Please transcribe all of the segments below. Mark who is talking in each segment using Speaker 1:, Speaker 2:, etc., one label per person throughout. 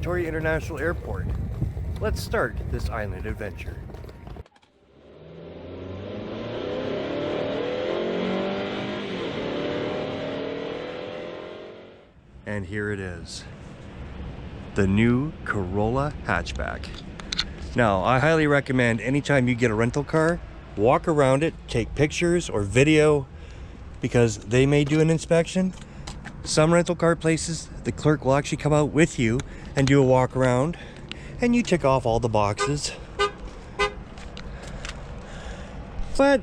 Speaker 1: Victoria International Airport. Let's start this island adventure. And here it is, the new Corolla hatchback. Now, I highly recommend anytime you get a rental car, walk around it, take pictures or video, because they may do an inspection. Some rental car places, the clerk will actually come out with you and do a walk around, and you tick off all the boxes. But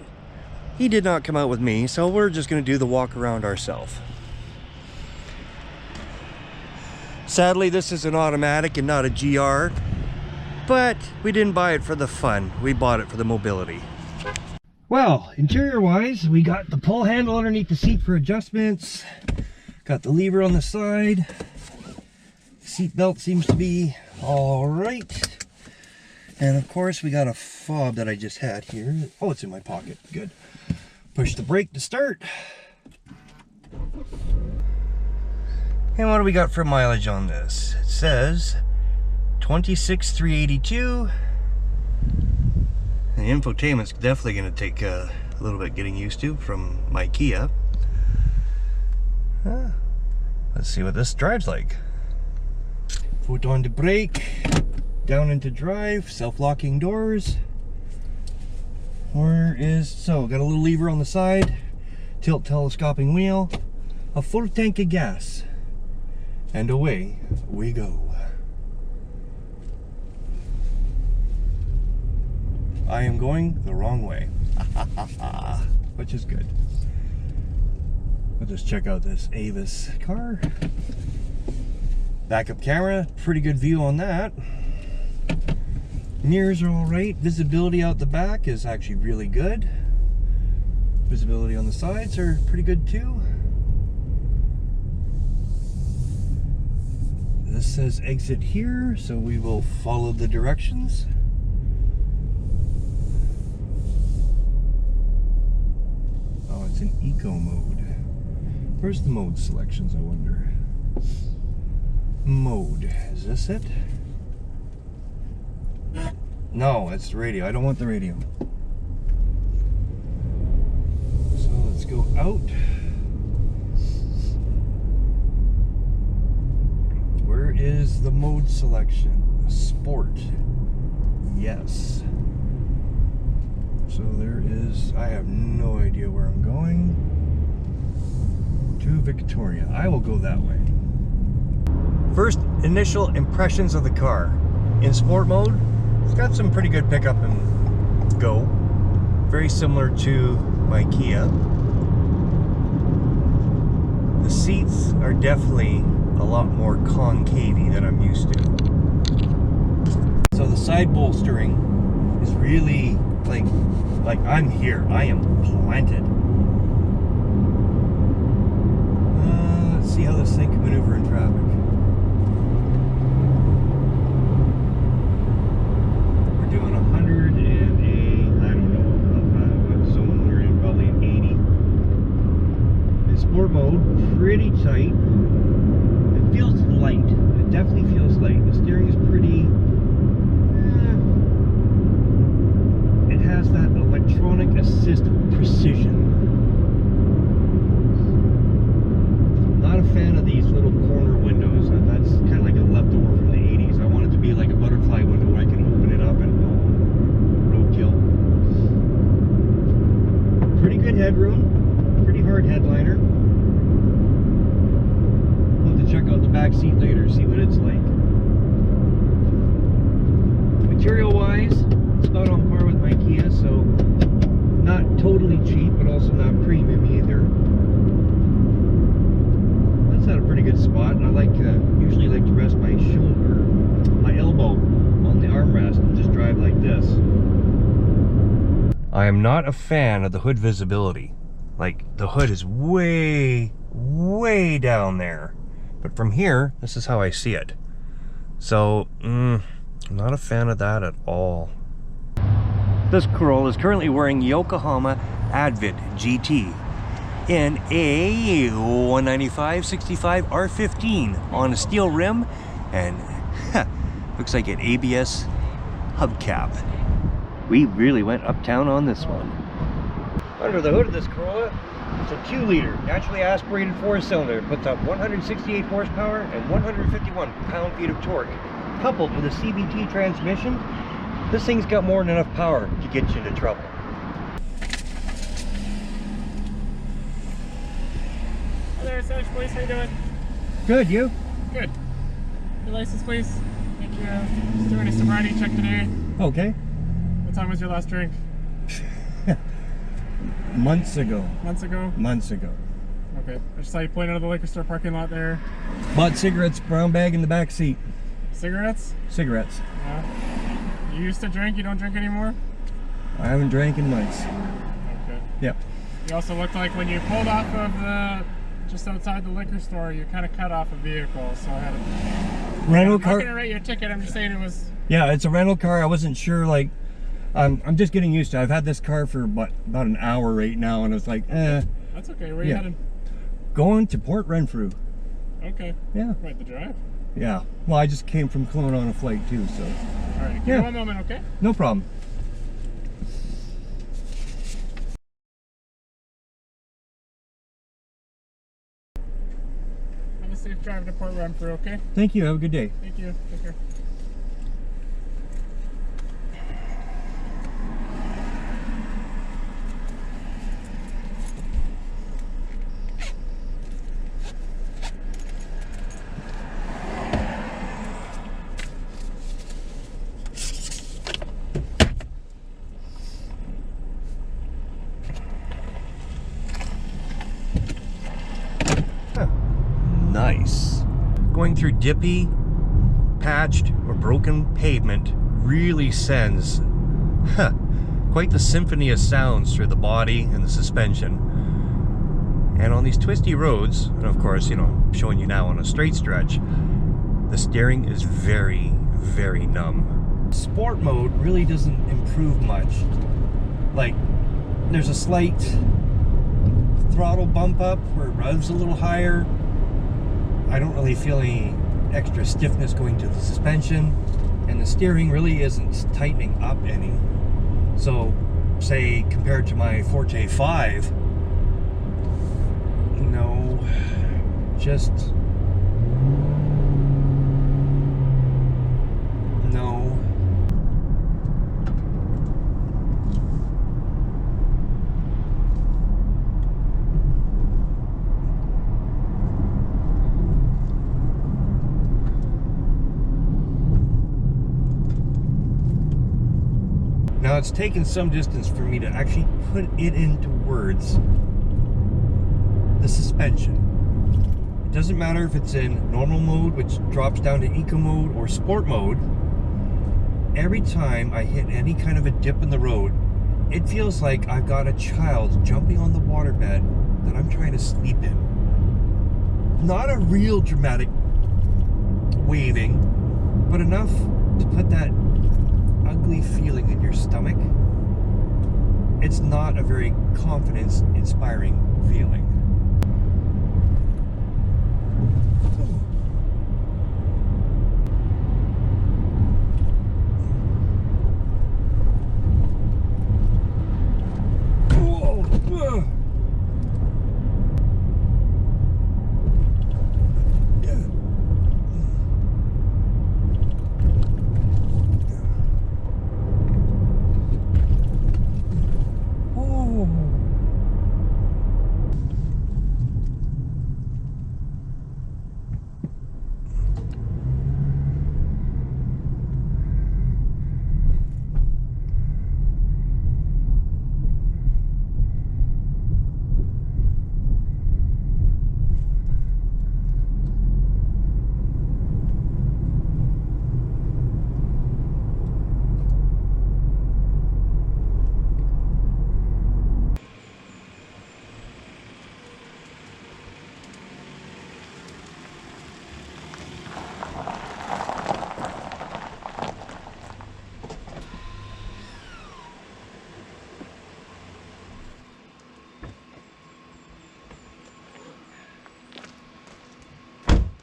Speaker 1: he did not come out with me, so we're just going to do the walk around ourselves. Sadly, this is an automatic and not a GR, but we didn't buy it for the fun. We bought it for the mobility. Well, interior wise, we got the pull handle underneath the seat for adjustments. Got the lever on the side. Seat belt seems to be all right. And of course, we got a fob that I just had here. Oh, it's in my pocket. Good. Push the brake to start. And what do we got for mileage on this? It says 26,382. The infotainment's definitely going to take a little bit getting used to from my Kia. Let's see what this drives like. Foot on the brake, down into drive, self-locking doors. Got a little lever on the side, tilt telescoping wheel, a full tank of gas, and away we go. I am going the wrong way, which is good. We'll just check out this Avis car. Backup camera, pretty good view on that. Mirrors are all right. Visibility out the back is actually really good. Visibility on the sides are pretty good too. This says exit here, so we will follow the directions. Oh, it's in eco mode. Where's the mode selections, I wonder? Mode, is this it? No, it's the radio. I don't want the radio. So let's go out. Where is the mode selection? Sport. Yes. So there is, I have no idea where I'm going. To Victoria. I will go that way. First initial impressions of the car. In sport mode, it's got some pretty good pickup and go. Very similar to my Kia. The seats are definitely a lot more concavey than I'm used to. So the side bolstering is really like I'm here. I am planted. Let's see how this thing can maneuver in traffic. We're doing 108, I don't know what zone we're in, probably 80. In sport mode, pretty tight. It feels light. It definitely feels light. The steering is pretty, it has that electronic assist precision. Not a fan of these little corner windows. That's kind of like a leftover from the 80s. I want it to be like a butterfly window where I can open it up and roadkill. Pretty good headroom. Pretty hard headliner. We'll have to check out the back seat later, see what it's like. Material wise, it's about on par with my Kia, so not totally cheap, but also not premium either. That's at a pretty good spot, and I usually like to rest my shoulder, my elbow on the armrest and just drive like this. I am not a fan of the hood visibility. Like, the hood is way, way down there. But from here, this is how I see it. So, I'm not a fan of that at all. This Corolla is currently wearing Yokohama Advit GT in a 195/65 R15 on a steel rim and Looks like an ABS hubcap. We really went uptown on this one. Under the hood of this Corolla, it's a 2-liter naturally aspirated 4-cylinder. Puts out 168 horsepower and 151 pound-feet of torque. Coupled with a CVT transmission, this thing's got more than enough power to get you into trouble.
Speaker 2: Hi there, Sergeant Police. How you doing?
Speaker 1: Good, you?
Speaker 2: Good. Your license, please. Thank you. Just doing a sobriety check today.
Speaker 1: Okay.
Speaker 2: What time was your last drink?
Speaker 1: Months ago.
Speaker 2: Months ago?
Speaker 1: Months ago.
Speaker 2: Okay. I just saw you pulling out of the liquor store parking lot there.
Speaker 1: Bought cigarettes, brown bag in the back seat.
Speaker 2: Cigarettes?
Speaker 1: Cigarettes.
Speaker 2: Yeah. You used to drink, you don't drink anymore?
Speaker 1: I haven't drank in months.
Speaker 2: Okay.
Speaker 1: Yep.
Speaker 2: You also looked like when you pulled off of the, just outside the liquor store, you kind of cut off a vehicle, so I had a...
Speaker 1: Rental
Speaker 2: I'm
Speaker 1: car?
Speaker 2: not going to write your ticket, I'm just saying it was...
Speaker 1: Yeah, it's a rental car. I wasn't sure, like, I'm just getting used to it. I've had this car for about an hour right now, and it's like,
Speaker 2: That's okay. Where are you headed?
Speaker 1: Going to Port Renfrew.
Speaker 2: Okay.
Speaker 1: Yeah.
Speaker 2: Quite the drive.
Speaker 1: Yeah. Well, I just came from Kelowna on a flight, too, so...
Speaker 2: All right. Give me one moment, okay?
Speaker 1: No problem.
Speaker 2: Have a safe drive to Port Renfrew, okay?
Speaker 1: Thank you. Have a good day.
Speaker 2: Thank you. Take care.
Speaker 1: Nice. Going through dippy, patched, or broken pavement really sends quite the symphony of sounds through the body and the suspension. And on these twisty roads, and of course, you know, I'm showing you now on a straight stretch, the steering is very, very numb. Sport mode really doesn't improve much. Like, there's a slight throttle bump up where it revs a little higher. I don't really feel any extra stiffness going to the suspension, and the steering really isn't tightening up any. So, say compared to my Forte 5, no, just no. Now it's taken some distance for me to actually put it into words. The suspension. It doesn't matter if it's in normal mode, which drops down to eco mode, or sport mode. Every time I hit any kind of a dip in the road, it feels like I've got a child jumping on the waterbed that I'm trying to sleep in. Not a real dramatic waving, but enough to put that ugly feeling in your stomach. It's not a very confidence-inspiring feeling.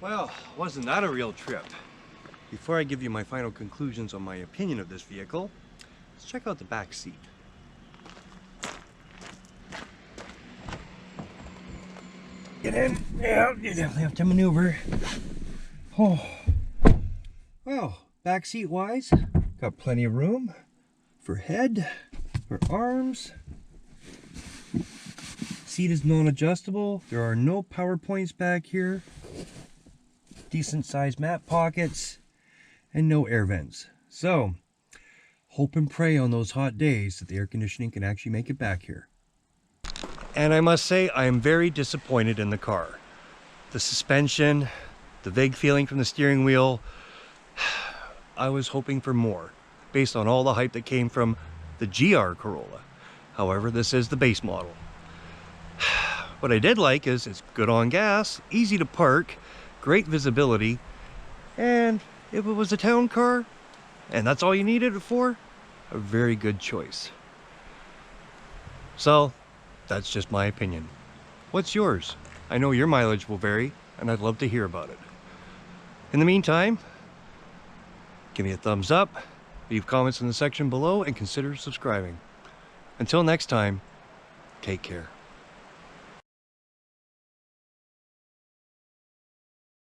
Speaker 1: Well, wasn't that a real trip? Before I give you my final conclusions on my opinion of this vehicle, let's check out the back seat. Get in. Yeah, you definitely have to maneuver. Oh. Well, back seat wise, got plenty of room for head, for arms. Seat is non-adjustable. There are no power points back here. Decent sized mat pockets and no air vents. So, hope and pray on those hot days that the air conditioning can actually make it back here. And I must say, I am very disappointed in the car. The suspension, the vague feeling from the steering wheel, I was hoping for more, based on all the hype that came from the GR Corolla. However, this is the base model. What I did like is it's good on gas, easy to park, great visibility, and if it was a town car, and that's all you needed it for, a very good choice. So, that's just my opinion. What's yours? I know your mileage will vary, and I'd love to hear about it. In the meantime, give me a thumbs up, leave comments in the section below, and consider subscribing. Until next time, take care.